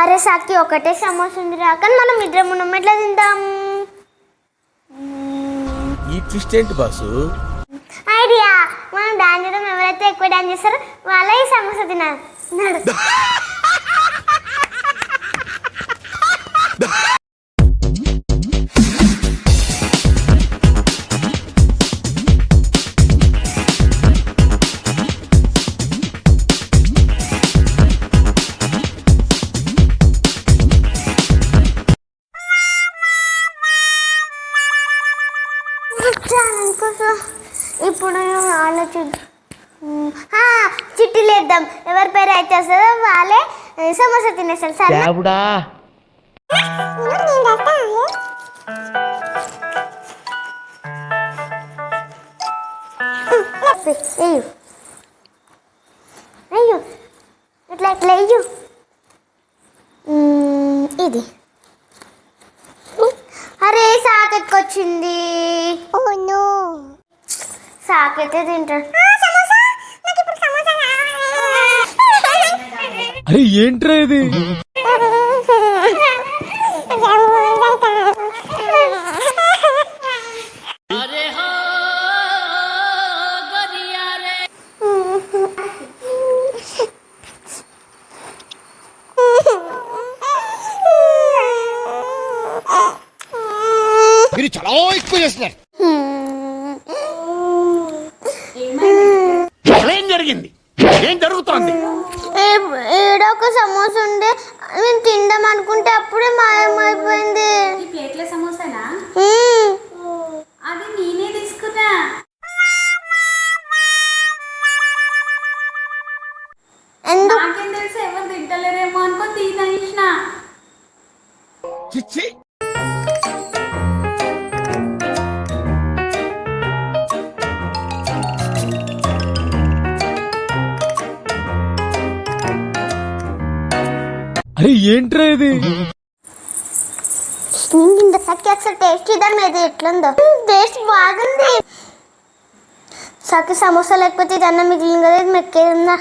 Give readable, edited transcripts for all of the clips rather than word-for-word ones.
అరే సాకి ఒకటే సమోసా ఉంది రా, కానీ మనం ఇద్దరం ఉన్నాం, ఎట్లా తిందాం? ఈ ట్విస్ట్ ఏంటి బాసు? ఐడియా, మనం డాన్స్ చేయడం, ఎవరైతే ఎక్కువ డాన్స్ చేస్తారో వాళ్ళే ఈ సమోసా తినాలి. ఇప్పుడు చిట్టీలు వేద్దాం, ఎవరి పేరు అయితే వస్తుందో వాళ్ళే సమోసా తినేస్తారు. సరే అయ్యో ఇట్లా ఇట్లా అయ్యో ఇది. అరే సాకెత్తుకొచ్చింది. సాకైతే తింటాడు. అరే ఏంట్రా ఇది? మీరు చాలా ఎక్కువ చేస్తున్నారు. ఏం జరిగింది? ఏం జరుగుతోంది? ఏడో ఒక సమోసా ఉండే, నేను తిందాం అనుకుంటే అప్పుడే మాయమైపోయింది. ఈ ప్లేట్ల సమోసానా? అది నేనే తీసుకున్నా. నాకేం తెలుసు, ఎవరు తింటలేరేమో అనుకో తినేసిన. చిచ్చి, అరే ఏంట్రా ఇది? టేస్ట్ ఇద్దాం, ఏది ఎట్లుందో. టేస్ట్ బాగుంది. సకి సమోసా లేకపోతే ఇది అన్న మిగిలింది కదా, ఇది మెక్కేదిందా?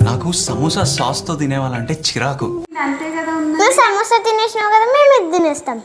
నాకు సమోసా సాస్ తో తినేవాళ్ళంటే చిరాకు. అంతే కదా, నువ్వు సమోసా తినేసినావు కదా, మేము ఇది తినేస్తాం.